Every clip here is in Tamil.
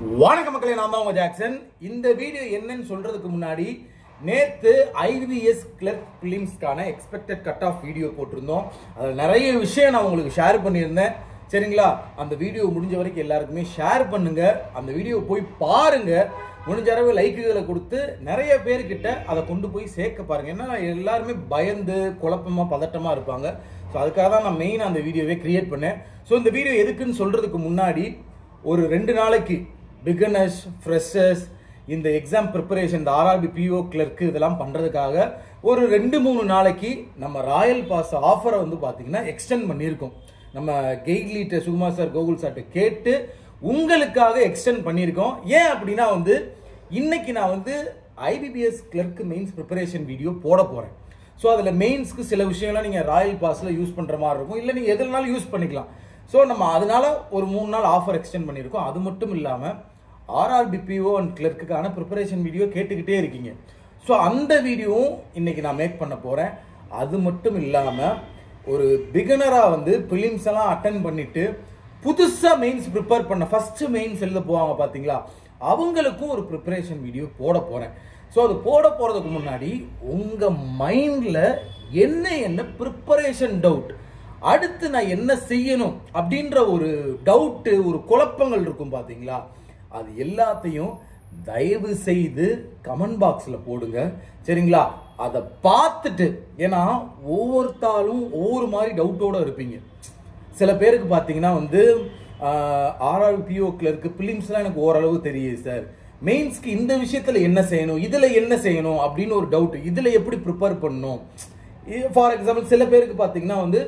வணக்கம் மக்களே, நான் தான் உங்க ஜாக்சன். இந்த வீடியோ என்னன்னு சொல்றதுக்கு முன்னாடி நேத்து ஐபிபிஎஸ் கிளர்க் பிலிம்ஸ்க்கான எக்ஸ்பெக்டட் கட் ஆஃப் வீடியோ போட்டிருந்தோம். அதில் நிறைய விஷயம் நான் உங்களுக்கு ஷேர் பண்ணியிருந்தேன். சரிங்களா? அந்த வீடியோ முடிஞ்ச வரைக்கும் எல்லாருக்குமே ஷேர் பண்ணுங்க. அந்த வீடியோ போய் பாருங்க. முடிஞ்ச அளவு லைக்குகளை கொடுத்து நிறைய பேர்கிட்ட அதை கொண்டு போய் சேர்க்க பாருங்க. ஏன்னா எல்லாருமே பயந்து குழப்பமா பதட்டமா இருப்பாங்க. ஸோ அதுக்காக தான் நான் மெயினாக அந்த வீடியோவே கிரியேட் பண்ணேன். ஸோ இந்த வீடியோ எதுக்குன்னு சொல்றதுக்கு முன்னாடி ஒரு 2 நாளைக்கு பிகினர்ஸ், ஃப்ரெஷர்ஸ், இந்த எக்ஸாம் ப்ரிப்பரேஷன், இந்த ஆர்ஆர்பி பிஓ கிளர்க்கு இதெல்லாம் பண்ணுறதுக்காக ஒரு 2-3 நாளைக்கு நம்ம ராயல் பாஸ் ஆஃபரை வந்து பார்த்தீங்கன்னா எக்ஸ்டெண்ட் பண்ணியிருக்கோம். நம்ம guide leader Sukumar sir, Gokul சார்ட்ட கேட்டு உங்களுக்காக எக்ஸ்டெண்ட் பண்ணியிருக்கோம். ஏன் அப்படின்னா வந்து இன்னைக்கு நான் வந்து IBPS clerk mains preparation video போட போகிறேன். ஸோ அதில் மெயின்ஸ்க்கு சில விஷயங்கள்லாம் நீங்கள் ராயல் பாஸில் யூஸ் பண்ணுற மாதிரி இருக்கும், இல்லை நீங்கள் எதுனாலும் யூஸ் பண்ணிக்கலாம். ஸோ நம்ம அதனால ஒரு 3 நாள் ஆஃபர் எக்ஸ்டெண்ட் பண்ணியிருக்கோம். அது மட்டும் இல்லாமல் ஆர்ஆர்பி பிஓ அண்ட் கிளர்க்குக்கான ப்ரிப்பரேஷன் வீடியோ கேட்டுக்கிட்டே இருக்கீங்க. ஸோ அந்த வீடியோவும் இன்னைக்கு நான் மேக் பண்ண போகிறேன். அது மட்டும் இல்லாமல் ஒரு பிகினராக வந்து பிலிம்ஸ் எல்லாம் அட்டன் பண்ணிட்டு புதுசாக மெயின்ஸ் ப்ரிப்பேர் பண்ண ஃபர்ஸ்ட் மெயின்ஸ் எழுத போவாங்க பார்த்தீங்களா, அவங்களுக்கும் ஒரு ப்ரிப்பரேஷன் வீடியோ போட போகிறேன். ஸோ அது போட போகிறதுக்கு முன்னாடி உங்கள் மைண்டில் என்ன ப்ரிப்பரேஷன் டவுட், அடுத்து நான் என்ன செய்யணும் அப்படின்ற ஒரு டவுட்டு, ஒரு குழப்பங்கள் இருக்கும் பார்த்தீங்களா, அது எல்லாத்தையும் தயவு செய்து கமெண்ட் பாக்ஸில் போடுங்க. சரிங்களா? அதை பார்த்துட்டு, ஏன்னா ஒவ்வொருத்தாலும் ஒவ்வொரு மாதிரி டவுட்டோட இருப்பீங்க. சில பேருக்கு பார்த்தீங்கன்னா வந்து ஆர்ஆர்பி பிஓ கிளர்க்கு பிலிம்ஸ்லாம் எனக்கு ஓரளவு தெரியுது சார், மெயின்ஸ்க்கு இந்த விஷயத்தில் என்ன செய்யணும், இதில் என்ன செய்யணும் அப்படின்னு ஒரு டவுட், இதில் எப்படி ப்ரிப்பேர் பண்ணணும். ஃபார் எக்ஸாம்பிள் சில பேருக்கு பார்த்தீங்கன்னா வந்து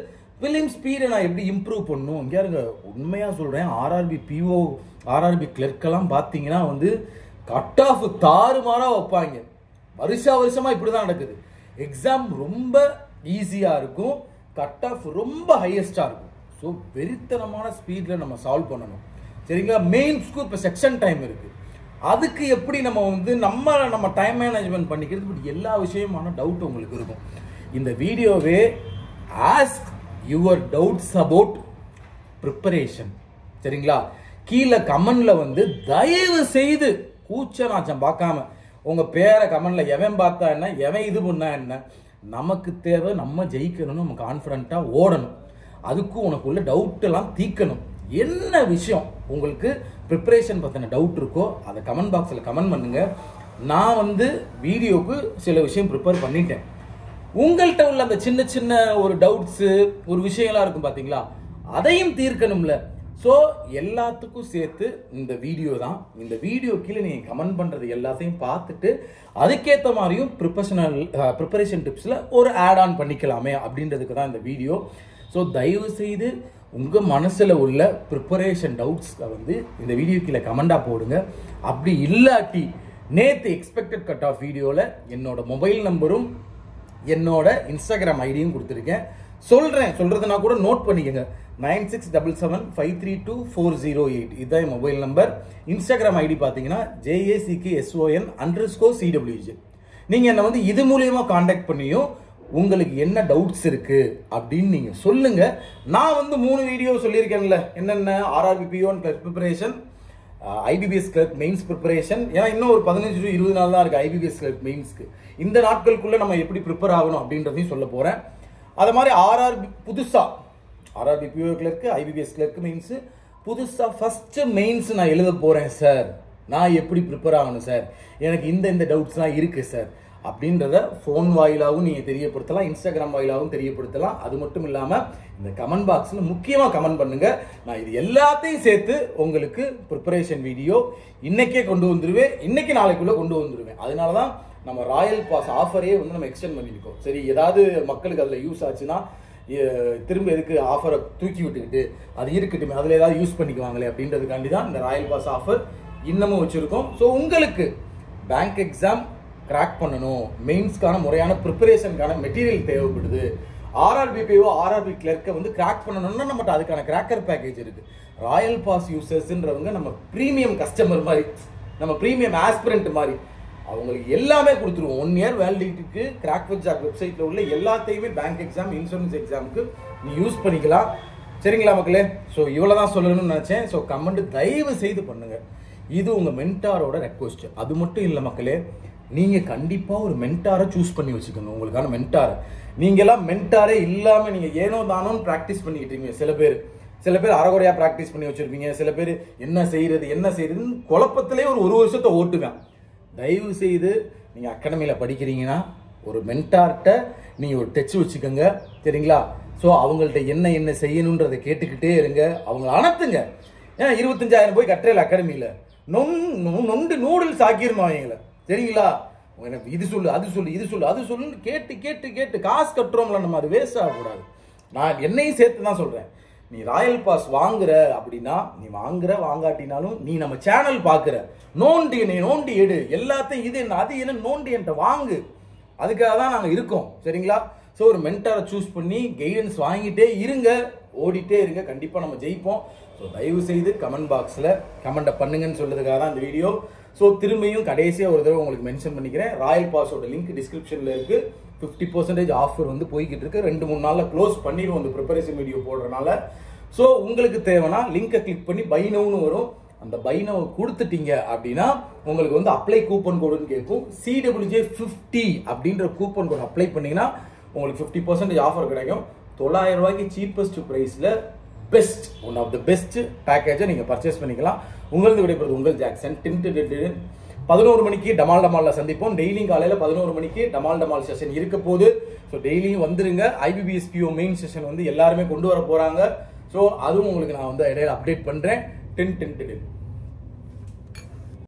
பிலிம்ஸ் ஸ்பீடை நான் எப்படி இம்ப்ரூவ் பண்ணணும். இங்கே இருங்க, உண்மையாக சொல்கிறேன், ஆர்ஆர்பி பிஓ ஆர்ஆர்பி கிளர்க்கெல்லாம் பார்த்தீங்கன்னா வந்து கட் ஆஃப் தாறுமாறாக வைப்பாங்க. வருஷமாக இப்படி தான் நடக்குது. எக்ஸாம் ரொம்ப ஈஸியாக இருக்கும், கட் ஆஃப் ரொம்ப ஹையஸ்டாக இருக்கும். ஸோ வெறித்தனமான ஸ்பீடில் நம்ம சால்வ் பண்ணணும். சரிங்களா? மெயின்ஸ்க்கு இப்போ செக்ஷன் டைம் இருக்குது, அதுக்கு எப்படி நம்ம வந்து நம்ம டைம் மேனேஜ்மெண்ட் பண்ணிக்கிறது, இப்படி எல்லா விஷயமான டவுட் உங்களுக்கு இருக்கும். இந்த வீடியோவே ask your doubts about preparation. சரிங்களா? கீழே கமெண்ட்ல வந்து தயவு செய்து கூச்ச நாச்சம் பார்க்காம உங்க பேரை கமெண்ட்ல எவன் பார்த்தா என்ன, எவன் இது பண்ணா என்ன, நமக்கு தேவை நம்ம ஜெயிக்கணும், நம்ம கான்ஃபிடண்டா ஓடணும். அதுக்கு உனக்குள்ள டவுட் எல்லாம் தீக்கணும். என்ன விஷயம் உங்களுக்கு ப்ரிப்பரேஷன் பத்தின டவுட் இருக்கோ அதை கமெண்ட் பாக்ஸில் கமெண்ட் பண்ணுங்க. நான் வந்து வீடியோக்கு சில விஷயம் ப்ரிப்பேர் பண்ணிட்டேன். உங்கள்கிட்ட உள்ள அந்த சின்ன சின்ன ஒரு டவுட்ஸு, ஒரு விஷயங்கள்லாம் இருக்கும் பார்த்தீங்களா, அதையும் தீர்க்கணும்ல. ஸோ எல்லாத்துக்கும் சேர்த்து இந்த வீடியோ தான். இந்த வீடியோ கீழே நீங்கள் கமெண்ட் பண்ணுறது எல்லாத்தையும் பார்த்துட்டு அதுக்கேற்ற மாதிரியும் ப்ரிப்பரேஷன் டிப்ஸில் ஒரு ஆட் ஆன் பண்ணிக்கலாமே அப்படின்றதுக்கு தான் இந்த வீடியோ. ஸோ தயவு செய்து உங்கள் மனசில் உள்ள ப்ரிப்பரேஷன் டவுட்ஸ்க்கு வந்து இந்த வீடியோ கீழே கமெண்டாக போடுங்க. அப்படி இல்லாட்டி நேற்று எக்ஸ்பெக்டட் கட் ஆஃப் வீடியோவில் என்னோட மொபைல் நம்பரும் என்னோட இன்ஸ்டாகிராம் ஐடியும் கொடுத்துருக்கேன். சொல்றதுனா கூட நோட் பண்ணிக்கங்க. 9677532408 இதுதான் மொபைல் நம்பர். இன்ஸ்டாகிராம் ஐடி பார்த்தீங்கன்னா JACKSON_CWJ. நீங்க என்ன வந்து இது மூலியமா கான்டாக்ட் பண்ணியும் உங்களுக்கு என்ன டவுட்ஸ் இருக்கு அப்படின்னு நீங்க சொல்லுங்க. நான் வந்து 3 வீடியோ சொல்லியிருக்கேன்ல, என்னென்ன RRB PO clerk preparation, IBPS clerk mains preparation. ஏன்னா இன்னும் ஒரு 15 to 20 நாள் தான் இருக்கு ஐபிபிஎஸ் கிளர்க் மெயின்ஸ்க்கு. இந்த நாட்களுக்குள்ள நம்ம எப்படி ப்ரிப்பேர் ஆகணும் அப்படின்றதையும் சொல்ல போறேன். அது மாதிரி RRB PO clerk, IBPS clerk mains புதுசா ஃபர்ஸ்ட் மெயின்ஸ் நான் எழுத போறேன் சார், நான் எப்படி ப்ரிப்பேர் ஆகணும் சார், எனக்கு இந்த டவுட்ஸ்லாம் இருக்கு சார் அப்படின்றத ஃபோன் வாயிலாகவும் நீங்க தெரியப்படுத்தலாம், இன்ஸ்டாகிராம் வாயிலாகவும் தெரியப்படுத்தலாம். அது மட்டும் இல்லாம இந்த கமெண்ட் பாக்ஸ்ல முக்கியமா கமெண்ட் பண்ணுங்க. நான் இது எல்லாத்தையும் சேர்த்து உங்களுக்கு ப்ரிப்பரேஷன் வீடியோ இன்னைக்கே கொண்டு வந்துருவேன், இன்னைக்கு நாளைக்குள்ள கொண்டு வந்துருவேன். அதனாலதான் நம்ம ராயல் பாஸ் ஆஃபரே வந்து நம்ம எக்ஸ்டெண்ட் பண்ணிருக்கோம். சரி, ஏதாவது மக்களுக்கு அதுல யூஸ் ஆச்சுன்னா திரும்ப எதுக்கு ஆஃபரை தூக்கி விட்டுக்கிட்டு, அது இருக்கட்டும், அதுல ஏதாவது யூஸ் பண்ணிக்குவாங்களே அப்படின்றதுக்காண்டி தான் இந்த ராயல் பாஸ் ஆஃபர் இன்னமும் வச்சிருக்கோம். ஸோ உங்களுக்கு பேங்க் எக்ஸாம் கிராக் பண்ணணும், மெயின்ஸ்க்கான முறையான ப்ரிப்பரேஷனுக்கான மெட்டீரியல் தேவைப்படுது, ஆர்ஆர்பி பிஓ ஆர்ஆர்பி கிளர்க்கை வந்து கிராக் பண்ணணும்னா நம்மகிட்ட அதுக்கான கிராக்கர் பேக்கேஜ் இருக்கு. ராயல் பாஸ் யூசர்ஸ்ன்றவங்க நம்ம பிரீமியம் கஸ்டமர் மாதிரி, நம்ம பிரீமியம் ஆஸ்பிரண்ட் மாதிரி, அவங்களுக்கு எல்லாமே கொடுத்துருவோம். 1 year வேலிடிட்டிக்கு கிராக் வித் ஜாக் வெப்சைட்ல உள்ள எல்லாத்தையுமே பேங்க் எக்ஸாம், இன்சூரன்ஸ் எக்ஸாமுக்கு நீ யூஸ் பண்ணிக்கலாம். சரிங்களா மக்களே? ஸோ இவ்வளோ தான் சொல்லணும்னு நினச்சேன். ஸோ கமெண்ட் தயவு செய்து பண்ணுங்க. இது உங்க மென்டாரோட ரெக்வஸ்ட். அது மட்டும் இல்ல மக்களே, நீங்க கண்டிப்பா ஒரு மென்டாரை சூஸ் பண்ணி வச்சுக்கணும். உங்களுக்கான மென்டார். நீங்க எல்லாம் மென்டாரே இல்லாம நீங்க ஏனோ தானோன்னு பிராக்டிஸ் பண்ணிக்கிட்டு இருக்கீங்க. சில பேர் அரைகுறையா பிராக்டிஸ் பண்ணி வச்சிருப்பீங்க. சில பேர் என்ன செய்யறதுன்னு குழப்பத்திலே ஒரு வருஷத்தை ஓட்டுவேன். தயவு செய்து நீங்க அகாடமியில படிக்கிறீங்கன்னா ஒரு மென்டார்ட்ட நீங்க ஒரு டச் வச்சுக்கோங்க, சரிங்களா? ஸோ அவங்கள்ட்ட என்ன செய்யணுன்றதை கேட்டுக்கிட்டே இருங்க, அவங்கள அனுத்துங்க. ஏன்னா 25,000 போய் கட்டுரையில் அகாடமியில் நொண்டு நூடுல்ஸ் ஆக்கிடணும் அவங்கள, சரிங்களா? இது சொல்லு அது சொல்லுன்னு கேட்டு காசு கட்டுறோம்ல, நம்ம அது வேஸ்ட் ஆகக்கூடாது. நான் என்னையும் சேர்த்து தான் சொல்றேன். நீ ராயல் பாஸ் வாங்குற அப்படின்னா, நீ வாங்காட்டினாலும் நீ நம்ம சேனல் பாக்குற, நோண்டி எடு எல்லாத்தையும், இது என்ன அது என்ன நோண்டி என்கிட்ட வாங்கு. அதுக்காக தான் நாங்கள் இருக்கோம், சரிங்களா? ஸோ ஒரு மென்டாரை சூஸ் பண்ணி கைடன்ஸ் வாங்கிட்டே இருங்க, ஓடிட்டே இருங்க, கண்டிப்பாக நம்ம ஜெயிப்போம். ஸோ தயவு செய்து கமெண்ட் பாக்ஸில் கமெண்ட்டை பண்ணுங்கன்னு சொல்றதுக்காக தான் இந்த வீடியோ. ஸோ திரும்பியும் கடைசியாக ஒரு தடவை உங்களுக்கு மென்ஷன் பண்ணிக்கிறேன், ராயல் பாஸோட லிங்க் டிஸ்கிரிப்ஷனில் இருக்கு. 50% ஆஃபர் வந்து போய்கிட்டு இருக்கு. 2-3 நாளில் க்ளோஸ் பண்ணிடுவோம் இந்த ப்ரிப்பரேஷன் வீடியோ போடுறதுனால. ஸோ உங்களுக்கு தேவைன்னா லிங்கை கிளிக் பண்ணி பை நவுன்னு வரும். அந்த பை நவ் கொடுத்துட்டீங்க அப்படின்னா உங்களுக்கு வந்து அப்ளை கூப்பன் கோடுன்னு கேட்கும். CWJ50 அப்படின்ற கூப்பன் கோட் அப்ளை பண்ணீங்கன்னா உங்களுக்கு 50% ஆஃபர் கிடைக்கும். 900 ரூபாய்க்கு சீப்பஸ்ட் பிரைஸ்ல best, one of the best பேக்கேஜை நீங்க பர்ச்சேஸ் பண்ணிக்கலாம். உங்களுக்கு விடைபெறுவது உங்கள் ஜாக்சன். 11 மணிக்கு டமால்ல சந்திப்போம். டெய்லியும் காலையில 11 மணிக்கு டமால் செஷன் இருக்க போது. ஸோ டெய்லியும் வந்துருங்க. IBPS PO மெயின் செஷன் வந்து எல்லாருமே கொண்டு வர போறாங்க. ஸோ அதுவும் உங்களுக்கு நான் வந்து இடையில அப்டேட் பண்றேன்.